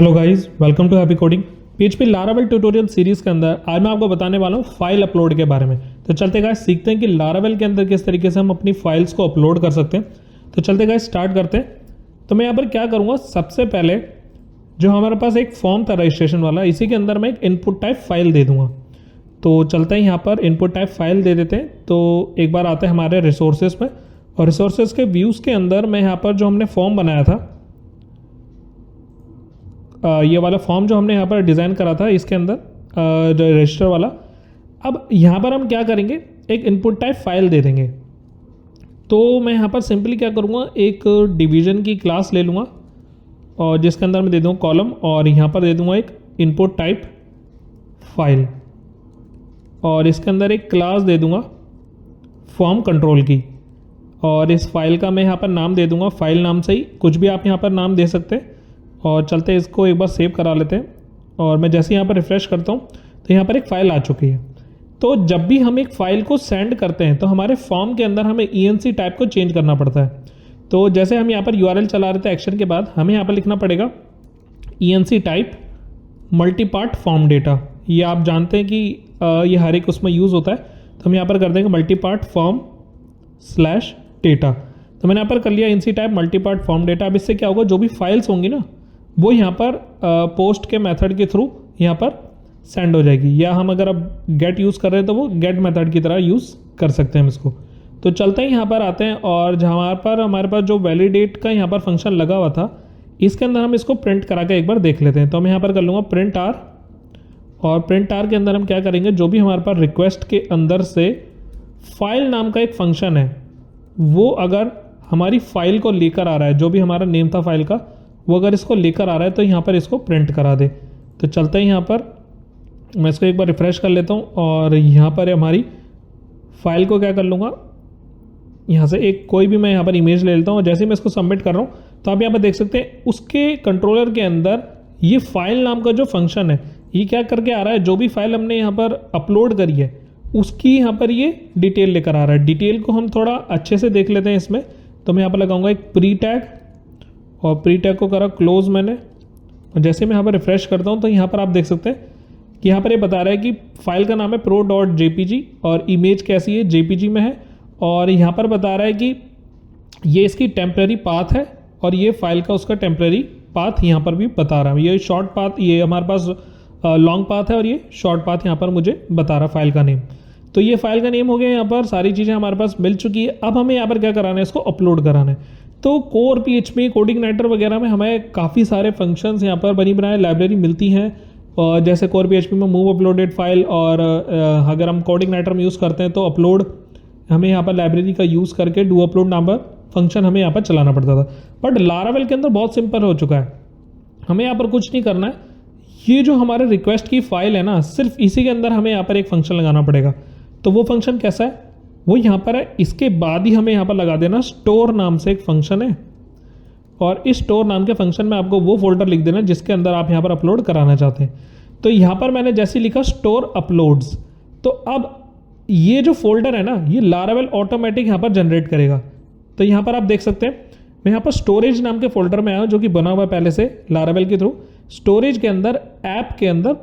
Hello guys, welcome to happy coding. PHP Laravel tutorial series के अंदर आज मैं आपको बताने वाला हूँ फाइल अपलोड के बारे में। तो चलते गाइस सीखते हैं कि लारावेल के अंदर किस तरीके से हम अपनी फाइल्स को अपलोड कर सकते हैं। तो चलते गाइस स्टार्ट करते हैं। तो मैं यहाँ पर क्या करूँगा, सबसे पहले जो हमारे पास एक फॉर्म था रजिस्ट्रेशन वाला, इसी के अंदर मैं एक इनपुट टाइप फाइल दे दूँगा। तो चलते हैं यहाँ पर इनपुट टाइप फाइल दे देते हैं। तो एक बार आते हैं हमारे रिसोर्सेज में, और रिसोर्सेज के व्यूज़ के अंदर मैं यहाँ पर जो हमने फॉर्म बनाया था, ये वाला फॉर्म जो हमने यहाँ पर डिज़ाइन करा था, इसके अंदर रजिस्टर वाला, अब यहाँ पर हम क्या करेंगे, एक इनपुट टाइप फाइल दे देंगे। तो मैं यहाँ पर सिंपली क्या करूँगा, एक डिवीज़न की क्लास ले लूँगा और जिसके अंदर मैं दे दूँगा कॉलम, और यहाँ पर दे दूँगा एक इनपुट टाइप फाइल, और इसके अंदर एक क्लास दे दूँगा फॉर्म कंट्रोल की, और इस फाइल का मैं यहाँ पर नाम दे दूँगा फाइल नाम से ही, कुछ भी आप यहाँ पर नाम दे सकते हैं। और चलते इसको एक बार सेव करा लेते हैं, और मैं जैसे यहाँ पर रिफ़्रेश करता हूँ तो यहाँ पर एक फ़ाइल आ चुकी है। तो जब भी हम एक फ़ाइल को सेंड करते हैं तो हमारे फॉर्म के अंदर हमें ENC टाइप को चेंज करना पड़ता है। तो जैसे हम यहाँ पर URL चला रहे थे एक्शन के बाद, हमें यहाँ पर लिखना पड़ेगा ENC type multipart form data. ये आप जानते हैं कि ये हर एक उसमें यूज़ होता है। तो हम यहाँ पर कर देंगे मल्टीपार्ट फॉर्म स्लैश डेटा। तो मैंने यहाँ पर कर लिया ENC type multipart form data. अब इससे क्या होगा, जो भी फाइल्स होंगी ना, वो यहाँ पर पोस्ट के मेथड के थ्रू यहाँ पर सेंड हो जाएगी, या हम अगर अब गेट यूज़ कर रहे हैं तो वो गेट मेथड की तरह यूज़ कर सकते हैं हम इसको। तो चलते हैं यहाँ पर आते हैं, और जहाँ पर हमारे पास जो वैलिडेट का यहाँ पर फंक्शन लगा हुआ था, इसके अंदर हम इसको प्रिंट करा के एक बार देख लेते हैं। तो मैं यहाँ पर कर लूँगा प्रिंट आर, और प्रिंट आर के अंदर हम क्या करेंगे, जो भी हमारे पास रिक्वेस्ट के अंदर से फाइल नाम का एक फंक्शन है, वो अगर हमारी फाइल को लेकर आ रहा है, जो भी हमारा नेम था फाइल का, वो अगर इसको लेकर आ रहा है तो यहाँ पर इसको प्रिंट करा दे। तो चलते हैं यहाँ पर, मैं इसको एक बार रिफ़्रेश कर लेता हूँ, और यहाँ पर हमारी फाइल को क्या कर लूँगा, यहाँ से एक कोई भी मैं यहाँ पर इमेज ले लेता हूँ, और जैसे ही मैं इसको सबमिट कर रहा हूँ तो आप यहाँ पर देख सकते हैं उसके कंट्रोलर के अंदर ये फाइल नाम का जो फंक्शन है, ये क्या करके आ रहा है, जो भी फाइल हमने यहाँ पर अपलोड करी है उसकी यहाँ पर ये डिटेल लेकर आ रहा है। डिटेल को हम थोड़ा अच्छे से देख लेते हैं इसमें। तो मैं यहाँ पर लगाऊंगा एक प्री टैग, और प्री टैग को करा क्लोज मैंने, और जैसे मैं यहाँ पर रिफ़्रेश करता हूँ तो यहाँ पर आप देख सकते हैं कि यहाँ पर ये बता रहा है कि फाइल का नाम है pro.jpg, और इमेज कैसी है, JPG में है, और यहाँ पर बता रहा है कि ये इसकी टेम्प्रेरी पाथ है, और ये फाइल का उसका टेम्प्रेरी पाथ यहाँ पर भी बता रहा है। ये शॉर्ट पाथ, ये हमारे पास लॉन्ग पाथ है, और ये शॉर्ट पाथ यहाँ पर मुझे बता रहा है फाइल का नेम। तो ये फाइल का नेम हो गया, यहाँ पर सारी चीज़ें हमारे पास मिल चुकी है। अब हमें यहाँ पर क्या कराना है, इसको अपलोड कराना है। तो कोर PHP कोडिंग नाइटर वगैरह में हमें काफ़ी सारे फंक्शंस यहाँ पर बनी बनाए लाइब्रेरी मिलती हैं, और जैसे कोर PHP में मूव अपलोडेड फाइल, और अगर हम कोडिंग नाइटर में यूज़ करते हैं तो अपलोड, हमें यहाँ पर लाइब्रेरी का यूज़ करके डू अपलोड नाम पर फंक्शन हमें यहाँ पर चलाना पड़ता था। बट लारावेल के अंदर बहुत सिंपल हो चुका है, हमें यहाँ पर कुछ नहीं करना है। ये जो हमारे रिक्वेस्ट की फाइल है ना, सिर्फ इसी के अंदर हमें यहाँ पर एक फंक्शन लगाना पड़ेगा। तो वो फंक्शन कैसा है, वो यहाँ पर है। इसके बाद ही हमें यहाँ पर लगा देना स्टोर नाम से एक फंक्शन है, और इस स्टोर नाम के फंक्शन में आपको वो फोल्डर लिख देना जिसके अंदर आप यहाँ पर अपलोड कराना चाहते हैं। तो यहाँ पर मैंने जैसे लिखा स्टोर अपलोड्स, तो अब ये जो फोल्डर है ना, ये लारावेल ऑटोमेटिक यहाँ पर जनरेट करेगा। तो यहाँ पर आप देख सकते हैं, मैं यहाँ पर स्टोरेज नाम के फोल्डर में आया हूँ, जो कि बना हुआ है पहले से लारावेल के थ्रू। स्टोरेज के अंदर, ऐप के अंदर,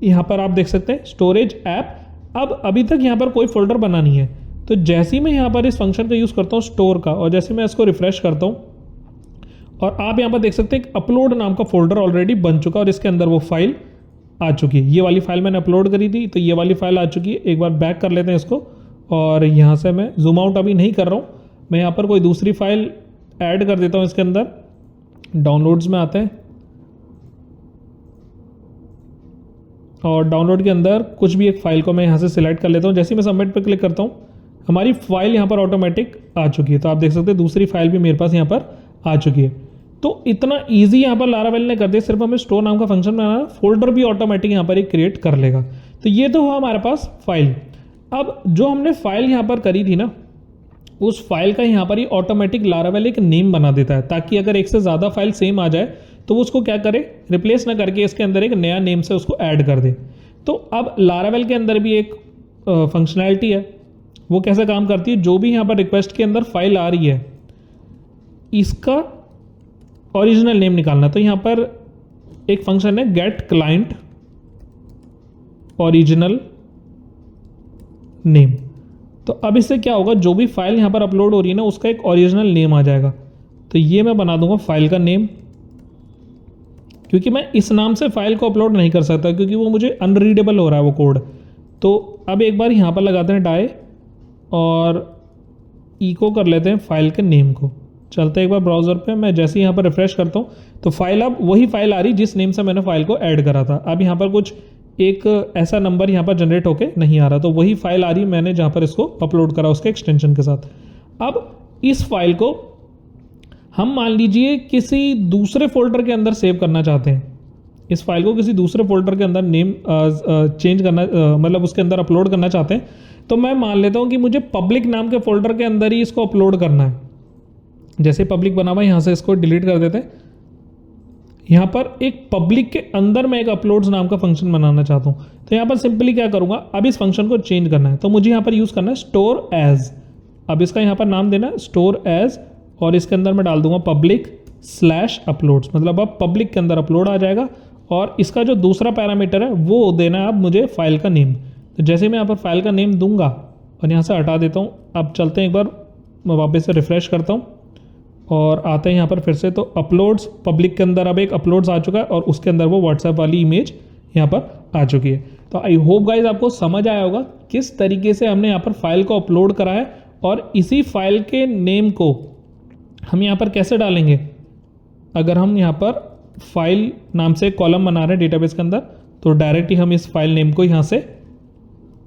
यहाँ पर आप देख सकते हैं स्टोरेज ऐप। अब अभी तक यहाँ पर कोई फोल्डर बना नहीं है। तो जैसे ही मैं यहाँ पर इस फंक्शन का यूज़ करता हूँ स्टोर का, और जैसे मैं इसको रिफ़्रेश करता हूँ, और आप यहाँ पर देख सकते हैं अपलोड नाम का फोल्डर ऑलरेडी बन चुका है, और इसके अंदर वो फाइल आ चुकी है। ये वाली फाइल मैंने अपलोड करी थी, तो ये वाली फाइल आ चुकी है। एक बार बैक कर लेते हैं इसको, और यहाँ से मैं जूम आउट अभी नहीं कर रहा हूँ, मैं यहाँ पर कोई दूसरी फाइल ऐड कर देता हूँ इसके अंदर। डाउनलोड्स में आते हैं, और डाउनलोड के अंदर कुछ भी एक फ़ाइल को मैं यहाँ से सिलेक्ट कर लेता हूँ। जैसे ही मैं सबमिट पर क्लिक करता हूँ, हमारी फाइल यहाँ पर ऑटोमेटिक आ चुकी है। तो आप देख सकते हैं दूसरी फाइल भी मेरे पास यहाँ पर आ चुकी है। तो इतना इजी यहाँ पर लारावेल ने कर दिया, सिर्फ हमें स्टोर नाम का फंक्शन बनाना, फोल्डर भी ऑटोमेटिक यहाँ पर एक क्रिएट कर लेगा। तो ये तो हुआ हमारे पास फाइल। अब जो हमने फाइल यहाँ पर करी थी ना, उस फाइल का यहाँ पर ही ऑटोमेटिक लारावेल एक नेम बना देता है, ताकि अगर एक से ज़्यादा फाइल सेम आ जाए तो वो उसको क्या करे, रिप्लेस ना करके इसके अंदर एक नया नेम से उसको ऐड कर दे। तो अब लारावेल के अंदर भी एक फंक्शनैलिटी है, वो कैसे काम करती है, जो भी यहाँ पर रिक्वेस्ट के अंदर फाइल आ रही है, इसका ओरिजिनल नेम निकालना। तो यहाँ पर एक फंक्शन है गेट क्लाइंट ओरिजिनल नेम। तो अब इससे क्या होगा, जो भी फाइल यहाँ पर अपलोड हो रही है ना उसका एक ओरिजिनल नेम आ जाएगा। तो ये मैं बना दूंगा फाइल का नेम, क्योंकि मैं इस नाम से फाइल को अपलोड नहीं कर सकता क्योंकि वो मुझे अनरीडेबल हो रहा है वो कोड। तो अब एक बार यहाँ पर लगाते हैं डाई और इको कर लेते हैं फाइल के नेम को। चलते हैं एक बार ब्राउज़र पे, मैं जैसे ही यहाँ पर रिफ्रेश करता हूँ तो फाइल अब वही फाइल आ रही जिस नेम से मैंने फाइल को ऐड करा था। अब यहाँ पर कुछ एक ऐसा नंबर यहाँ पर जनरेट होके नहीं आ रहा, तो वही फाइल आ रही मैंने जहाँ पर इसको अपलोड करा उसके एक्सटेंशन के साथ। अब इस फाइल को हम मान लीजिए किसी दूसरे फोल्डर के अंदर सेव करना चाहते हैं, इस फाइल को किसी दूसरे फोल्डर के अंदर नेम चेंज करना मतलब उसके अंदर अपलोड करना चाहते हैं, तो मैं मान लेता हूँ कि मुझे पब्लिक नाम के फोल्डर के अंदर ही इसको अपलोड करना है। जैसे पब्लिक बना हुआ यहाँ से इसको डिलीट कर देते हैं। यहाँ पर एक पब्लिक के अंदर मैं एक अपलोड्स नाम का फंक्शन बनाना चाहता हूँ, तो यहाँ पर सिंपली क्या करूँगा, अब इस फंक्शन को चेंज करना है। तो मुझे यहाँ पर यूज़ करना है स्टोर एज। अब इसका यहाँ पर नाम देना है स्टोर एज और इसके अंदर मैं डाल दूंगा public/uploads, मतलब अब पब्लिक के अंदर अपलोड आ जाएगा। और इसका जो दूसरा पैरामीटर है वो देना है अब मुझे फाइल का नेम। तो जैसे मैं यहाँ पर फाइल का नेम दूंगा और यहाँ से हटा देता हूँ। अब चलते हैं एक बार, मैं वापस से रिफ्रेश करता हूँ और आते हैं यहाँ पर फिर से। तो अपलोड्स पब्लिक के अंदर अब एक अपलोड्स आ चुका है और उसके अंदर वो व्हाट्सएप वाली इमेज यहाँ पर आ चुकी है। तो आई होप गाइज आपको समझ आया होगा किस तरीके से हमने यहाँ पर फाइल को अपलोड करा है और इसी फाइल के नेम को हम यहाँ पर कैसे डालेंगे। अगर हम यहाँ पर फाइल नाम से कॉलम बना रहे हैं डेटाबेस के अंदर, तो डायरेक्ट ही हम इस फाइल नेम को यहाँ से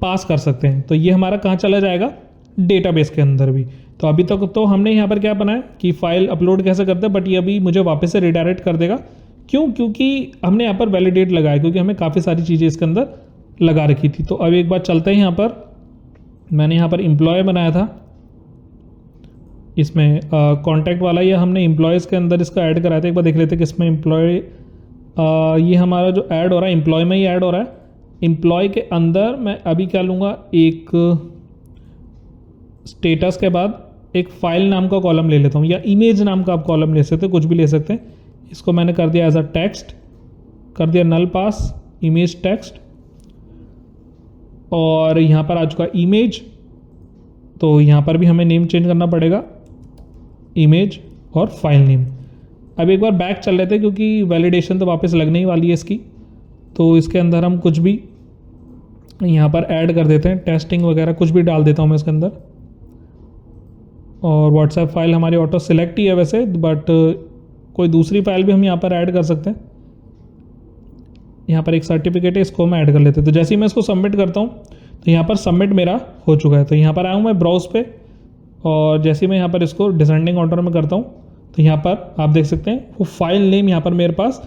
पास कर सकते हैं। तो ये हमारा कहाँ चला जाएगा, डेटाबेस के अंदर भी। तो अभी तक तो हमने यहाँ पर क्या बनाया कि फाइल अपलोड कैसे करते हैं, बट ये अभी मुझे वापस से रिडायरेक्ट कर देगा। क्यों, क्योंकि हमने यहाँ पर वैलिडेट लगाया, क्योंकि हमें काफ़ी सारी चीज़ें इसके अंदर लगा रखी थी। तो अब एक बार चलते हैं यहाँ पर, मैंने यहाँ पर एम्प्लॉय बनाया था, इसमें कॉन्टैक्ट वाला ये हमने एम्प्लॉयज़ के अंदर इसका ऐड कराया था। एक बार देख लेते हैं कि इसमें एम्प्लॉय ये हमारा जो ऐड हो रहा है एम्प्लॉय में ही ऐड हो रहा है। एम्प्लॉय के अंदर मैं अभी क्या लूँगा, एक स्टेटस के बाद एक फाइल नाम का कॉलम ले लेता हूँ, या इमेज नाम का आप कॉलम ले सकते हैं, कुछ भी ले सकते हैं। इसको मैंने कर दिया एज अ टेक्स्ट, कर दिया नल पास इमेज टेक्स्ट, और यहाँ पर आ चुका इमेज। तो यहाँ पर भी हमें नेम चेंज करना पड़ेगा, इमेज और फाइल नेम। अब एक बार बैक चल रहे थे क्योंकि वैलिडेशन तो वापस लगने ही वाली है इसकी। तो इसके अंदर हम कुछ भी यहाँ पर ऐड कर देते हैं, टेस्टिंग वगैरह कुछ भी डाल देता हूँ मैं इसके अंदर। और व्हाट्सएप फाइल हमारी ऑटो सिलेक्ट ही है वैसे, बट कोई दूसरी फाइल भी हम यहाँ पर ऐड कर सकते हैं। यहाँ पर एक सर्टिफिकेट है, इसको मैं ऐड कर लेते हैं। तो जैसे ही मैं इसको सबमिट करता हूँ तो यहाँ पर सबमिट मेरा हो चुका है। तो यहाँ पर आया हूँ मैं ब्राउज पे, और जैसे ही मैं यहाँ पर इसको डिसेंडिंग ऑर्डर में करता हूँ तो यहाँ पर आप देख सकते हैं वो फाइल नेम यहाँ पर मेरे पास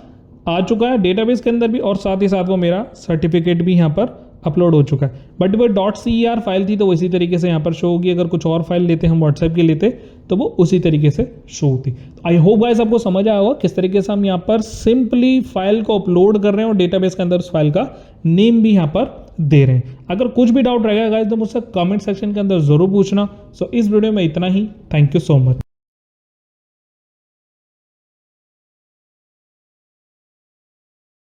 आ चुका है डेटाबेस के अंदर भी, और साथ ही साथ वो मेरा सर्टिफिकेट भी यहाँ पर अपलोड हो चुका है। बट वो .cer फाइल थी तो वो इसी तरीके से यहाँ पर शो होगी। अगर कुछ और फाइल लेते हम व्हाट्सएप की लेते तो वो उसी तरीके से शो होती। आई होप गाइस आपको समझ आया होगा किस तरीके से हम यहाँ पर सिंपली फाइल को अपलोड कर रहे हैं और डेटाबेस के अंदर उस फाइल का नेम भी यहाँ पर दे रहे हैं। अगर कुछ भी डाउट रहेगा गाइस तो मुझसे कमेंट सेक्शन के अंदर जरूर पूछना। सो इस वीडियो में इतना ही। Thank you so much.